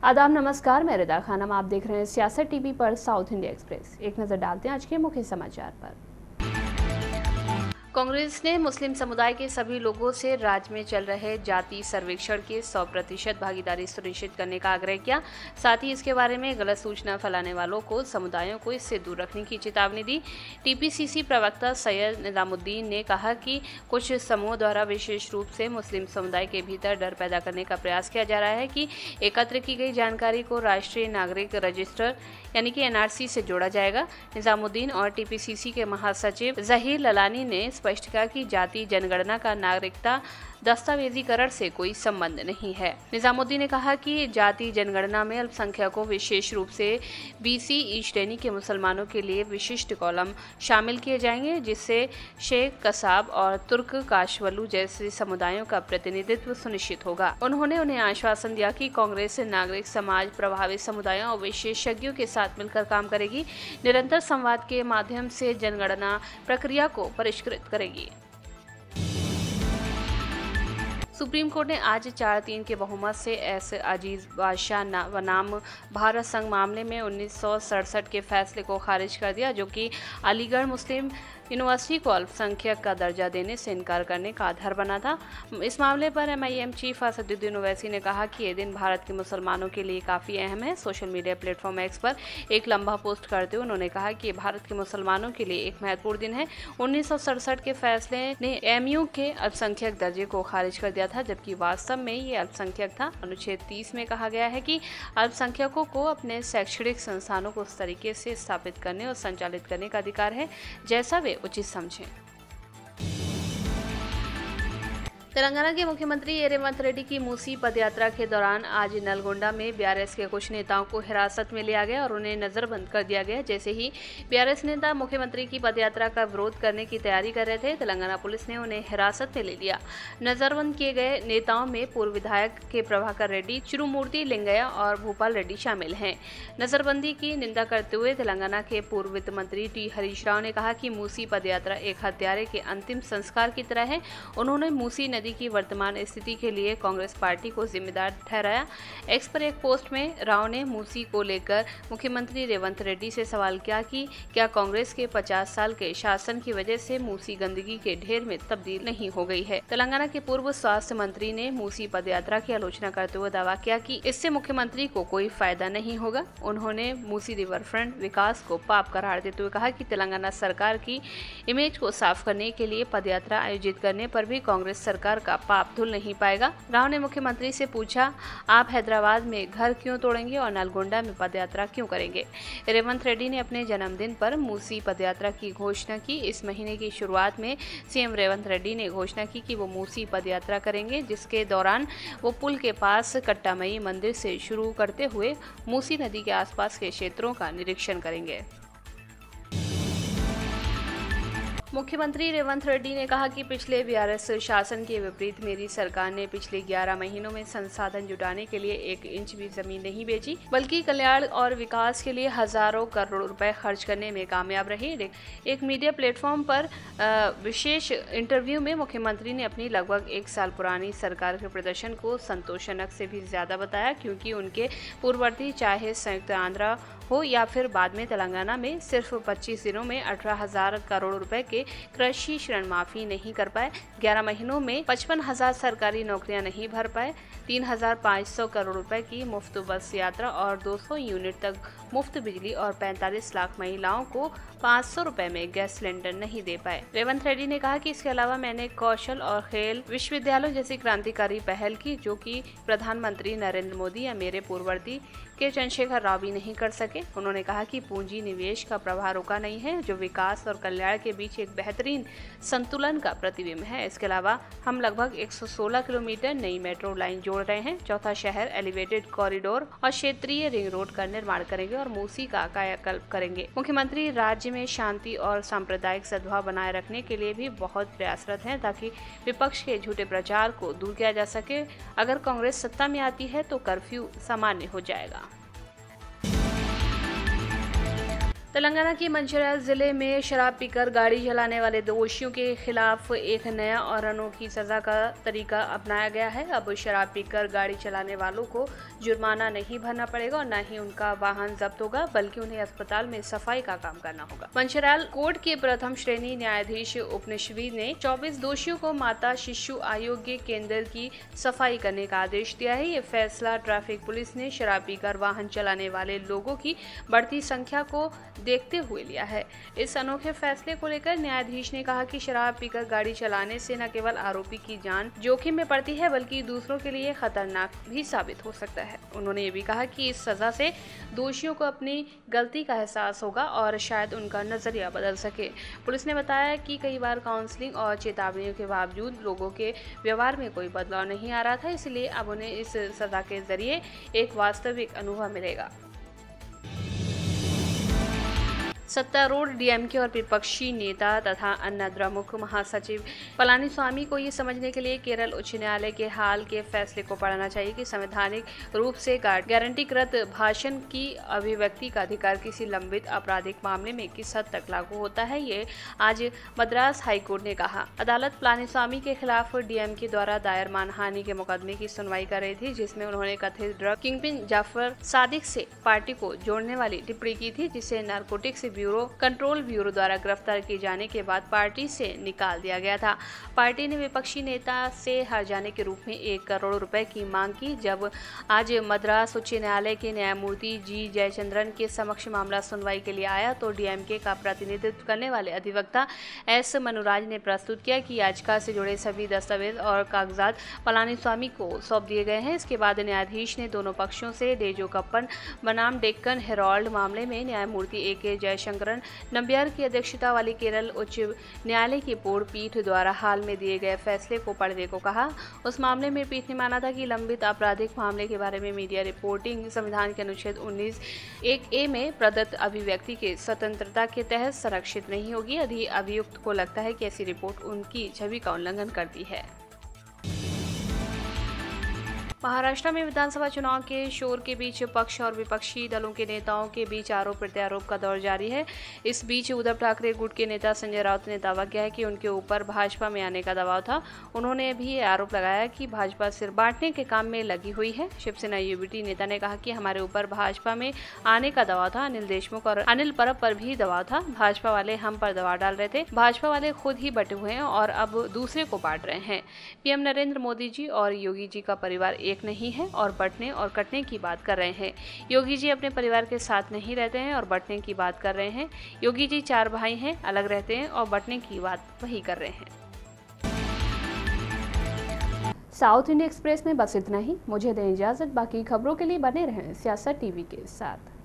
आदाब नमस्कार, मैं रिदा खानम। आप देख रहे हैं सियासत टीवी पर साउथ इंडिया एक्सप्रेस। एक नजर डालते हैं आज के मुख्य समाचार पर। कांग्रेस ने मुस्लिम समुदाय के सभी लोगों से राज्य में चल रहे जाति सर्वेक्षण के 100% भागीदारी सुनिश्चित करने का आग्रह किया। साथ ही इसके बारे में गलत सूचना फैलाने वालों को समुदायों को इससे दूर रखने की चेतावनी दी। टीपीसीसी प्रवक्ता सैयद निजामुद्दीन ने कहा कि कुछ समूहों द्वारा विशेष रूप से मुस्लिम समुदाय के भीतर डर पैदा करने का प्रयास किया जा रहा है कि एकत्र की गई जानकारी को राष्ट्रीय नागरिक रजिस्टर यानी कि एनआरसी से जोड़ा जाएगा। निजामुद्दीन और टीपीसीसी के महासचिव जहीर ललानी ने स्पष्ट किया कि जाति जनगणना का नागरिकता दस्तावेजीकरण से कोई संबंध नहीं है। निजामुद्दीन ने कहा कि जाति जनगणना में अल्पसंख्यकों विशेष रूप से बीसी ई श्रेणी के मुसलमानों के लिए विशिष्ट कॉलम शामिल किए जाएंगे, जिससे शेख, कसाब और तुर्क काशवलू जैसे समुदायों का प्रतिनिधित्व सुनिश्चित होगा। उन्होंने उन्हें आश्वासन दिया कि कांग्रेस नागरिक समाज, प्रभावित समुदायों और विशेषज्ञों के साथ मिलकर काम करेगी, निरंतर संवाद के माध्यम से जनगणना प्रक्रिया को परिष्कृत करेगी। सुप्रीम कोर्ट ने आज 4-3 के बहुमत से एस अजीज बादशाह बनाम भारत संघ मामले में 1967 के फैसले को खारिज कर दिया, जो कि अलीगढ़ मुस्लिम यूनिवर्सिटी को अल्पसंख्यक का दर्जा देने से इनकार करने का आधार बना था। इस मामले पर एमआईएम चीफ असदुद्दीन ओवैसी ने कहा कि ये दिन भारत के मुसलमानों के लिए काफ़ी अहम है। सोशल मीडिया प्लेटफॉर्म एक्स पर एक लंबा पोस्ट करते हुए उन्होंने कहा कि भारत के मुसलमानों के लिए एक महत्वपूर्ण दिन है। 1967 के फैसले ने एमयू के अल्पसंख्यक दर्जे को खारिज कर दिया था, जबकि वास्तव में ये अल्पसंख्यक था। अनुच्छेद 30 में कहा गया है कि अल्पसंख्यकों को अपने शैक्षणिक संस्थानों को उस तरीके से स्थापित करने और संचालित करने का अधिकार है जैसा वे उचित समझें। तेलंगाना के मुख्यमंत्री रेवंत रेड्डी की मूसी पदयात्रा के दौरान आज नलगोंडा में बीआरएस के कुछ नेताओं को हिरासत में लिया गया और उन्हें नजरबंद कर दिया गया। जैसे ही बीआरएस नेता मुख्यमंत्री की पदयात्रा का विरोध करने की तैयारी कर रहे थे, तेलंगाना पुलिस ने उन्हें हिरासत में ले लिया। नजरबंद किए गए नेताओं में पूर्व विधायक के प्रभाकर रेड्डी, चिरुमूर्ति लिंगय्या और भूपाल रेड्डी शामिल हैं। नजरबंदी की निंदा करते हुए तेलंगाना के पूर्व वित्त मंत्री टी हरीश राव ने कहा कि मूसी पदयात्रा एक हत्यारे के अंतिम संस्कार की तरह है। उन्होंने मूसी नदी की वर्तमान स्थिति के लिए कांग्रेस पार्टी को जिम्मेदार ठहराया। एक्स पर एक पोस्ट में राव ने मूसी को लेकर मुख्यमंत्री रेवंत रेड्डी से सवाल किया कि क्या कांग्रेस के 50 साल के शासन की वजह से मूसी गंदगी के ढेर में तब्दील नहीं हो गई है। तेलंगाना के पूर्व स्वास्थ्य मंत्री ने मूसी पदयात्रा की आलोचना करते हुए दावा किया कि इससे मुख्यमंत्री को कोई फायदा नहीं होगा। उन्होंने मूसी रिवर फ्रंट विकास को पाप करार देते हुए कहा कि तेलंगाना सरकार की इमेज को साफ करने के लिए पदयात्रा आयोजित करने पर भी कांग्रेस सरकार का पाप धुल नहीं पाएगा। राव ने मुख्यमंत्री से पूछा, आप हैदराबाद में घर क्यों तोड़ेंगे और नलगोंडा में पदयात्रा क्यों करेंगे। रेवंत रेड्डी ने अपने जन्मदिन पर मूसी पदयात्रा की घोषणा की। इस महीने की शुरुआत में सीएम रेवंत रेड्डी ने घोषणा की कि वो मूसी पदयात्रा करेंगे, जिसके दौरान वो पुल के पास कट्टामई मंदिर से शुरू करते हुए मूसी नदी के आसपास के क्षेत्रों का निरीक्षण करेंगे। मुख्यमंत्री रेवंत रेड्डी ने कहा कि पिछले बीआरएस शासन के विपरीत मेरी सरकार ने पिछले 11 महीनों में संसाधन जुटाने के लिए 1 इंच भी जमीन नहीं बेची, बल्कि कल्याण और विकास के लिए हजारों करोड़ रुपए खर्च करने में कामयाब रही। एक मीडिया प्लेटफॉर्म पर विशेष इंटरव्यू में मुख्यमंत्री ने अपनी लगभग 1 साल पुरानी सरकार के प्रदर्शन को संतोषजनक से भी ज्यादा बताया, क्योंकि उनके पूर्ववर्ती चाहे संयुक्त आंध्र हो या फिर बाद में तेलंगाना में सिर्फ 25 दिनों में 18,000 करोड़ रुपए के कृषि ऋण माफी नहीं कर पाए, 11 महीनों में 55,000 सरकारी नौकरियां नहीं भर पाए, 3,500 करोड़ रुपए की मुफ्त बस यात्रा और 200 यूनिट तक मुफ्त बिजली और 45 लाख महिलाओं को 500 रुपए में गैस सिलेंडर नहीं दे पाए। रेवंत रेड्डी ने कहा कि इसके अलावा मैंने कौशल और खेल विश्वविद्यालयों जैसी क्रांतिकारी पहल की, जो कि प्रधानमंत्री नरेंद्र मोदी या मेरे पूर्ववर्ती के चंद्रशेखर राव भी नहीं कर सके। उन्होंने कहा कि पूंजी निवेश का प्रवाह रुका नहीं है, जो विकास और कल्याण के बीच एक बेहतरीन संतुलन का प्रतिबिंब है। इसके अलावा हम लगभग 116 किलोमीटर नई मेट्रो लाइन जोड़ रहे हैं, चौथा शहर एलिवेटेड कॉरिडोर और क्षेत्रीय रिंग रोड का निर्माण करेंगे और मूसी का कायाकल्प करेंगे। मुख्यमंत्री राज्य में शांति और सांप्रदायिक सद्भाव बनाए रखने के लिए भी बहुत प्रयासरत हैं, ताकि विपक्ष के झूठे प्रचार को दूर किया जा सके। अगर कांग्रेस सत्ता में आती है तो कर्फ्यू सामान्य हो जाएगा। तेलंगाना के मंचिर्याल जिले में शराब पीकर गाड़ी चलाने वाले दोषियों के खिलाफ एक नया और अनोखी सजा का तरीका अपनाया गया है। अब शराब पीकर गाड़ी चलाने वालों को जुर्माना नहीं भरना पड़ेगा और न ही उनका वाहन जब्त होगा, बल्कि उन्हें अस्पताल में सफाई का काम करना होगा। मंचिर्याल कोर्ट के प्रथम श्रेणी न्यायाधीश उपनिषवी ने 24 दोषियों को माता शिशु आरोग्य केंद्र की सफाई करने का आदेश दिया है। ये फैसला ट्रैफिक पुलिस ने शराब पीकर वाहन चलाने वाले लोगों की बढ़ती संख्या को देखते हुए लिया है। इस अनोखे फैसले को लेकर न्यायाधीश ने कहा कि शराब पीकर गाड़ी चलाने से न केवल आरोपी की जान जोखिम में पड़ती है, बल्कि दूसरों के लिए खतरनाक भी साबित हो सकता है। उन्होंने ये भी कहा कि इस सजा से दोषियों को अपनी गलती का एहसास होगा और शायद उनका नजरिया बदल सके। पुलिस ने बताया कि कई बार काउंसलिंग और चेतावनियों के बावजूद लोगों के व्यवहार में कोई बदलाव नहीं आ रहा था, इसलिए अब उन्हें इस सजा के जरिए एक वास्तविक अनुभव मिलेगा। सत्तारूढ़ डीएमके और विपक्षी नेता तथा अन्ना द्रमुक महासचिव पलानीस्वामी को ये समझने के लिए केरल उच्च न्यायालय के हाल के फैसले को पढ़ना चाहिए कि संवैधानिक रूप से गारंटीकृत भाषण की अभिव्यक्ति का अधिकार किसी लंबित आपराधिक मामले में किस हद तक लागू होता है। ये आज मद्रास हाईकोर्ट ने कहा। अदालत पलानीस्वामी के खिलाफ डीएमके द्वारा दायर मानहानि के मुकदमे की सुनवाई कर रही थी, जिसमें उन्होंने कथित ड्रग किंगपिन जाफर सादिक से पार्टी को जोड़ने वाली टिप्पणी की थी, जिसे नारकोटिक्स कंट्रोल ब्यूरो द्वारा गिरफ्तार किए जाने के बाद पार्टी से निकाल दिया गया था। पार्टी ने विपक्षी नेता से हर जाने के रूप में 1 करोड़ रुपए की मांग की। जब आज मद्रास उच्च न्यायालय के न्यायमूर्ति जी जयचंद्रन के समक्ष मामला सुनवाई के लिए आया, तो डीएमके का प्रतिनिधित्व करने वाले अधिवक्ता एस मनुराज ने प्रस्तुत किया कि याचिका से जुड़े सभी दस्तावेज और कागजात पलानीस्वामी को सौंप दिए गए हैं। इसके बाद न्यायाधीश ने दोनों पक्षों से डेजो कप्पन बनाम डेक्कन हेराल्ड मामले में न्यायमूर्ति ए.के. जयशंकरन नंबियार की अध्यक्षता वाली केरल उच्च न्यायालय की बोर्ड पीठ द्वारा हाल में दिए गए फैसले को पढ़ने को कहा। उस मामले में पीठ ने माना था कि लंबित आपराधिक मामले के बारे में मीडिया रिपोर्टिंग संविधान के अनुच्छेद 19(1)(a) में प्रदत्त अभिव्यक्ति के स्वतंत्रता के तहत संरक्षित नहीं होगी यदि अभियुक्त को लगता है कि ऐसी रिपोर्ट उनकी छवि का उल्लंघन करती है। महाराष्ट्र में विधानसभा चुनाव के शोर के बीच पक्ष और विपक्षी दलों के नेताओं के बीच आरोप प्रत्यारोप का दौर जारी है। इस बीच उद्धव ठाकरे गुट के नेता संजय राउत ने दावा किया है कि उनके ऊपर भाजपा में आने का दबाव था। उन्होंने भी ये आरोप लगाया कि भाजपा सिर बांटने के काम में लगी हुई है। शिवसेना यूबीटी नेता ने कहा कि हमारे ऊपर भाजपा में आने का दबाव था। अनिल देशमुख और अनिल परब पर भी दबाव था। भाजपा वाले हम पर दबाव डाल रहे थे। भाजपा वाले खुद ही बटे हुए हैं और अब दूसरे को बांट रहे हैं। पीएम नरेंद्र मोदी जी और योगी जी का परिवार एक नहीं है और बंटने और कटने की बात कर रहे हैं। योगी जी अपने परिवार के साथ नहीं रहते हैं और बंटने की बात कर रहे हैं। योगी जी 4 भाई हैं, अलग रहते हैं और बंटने की बात वही कर रहे हैं। साउथ इंडिया एक्सप्रेस में बस इतना ही। मुझे दें इजाजत। बाकी खबरों के लिए बने रहें सियासत टीवी के साथ।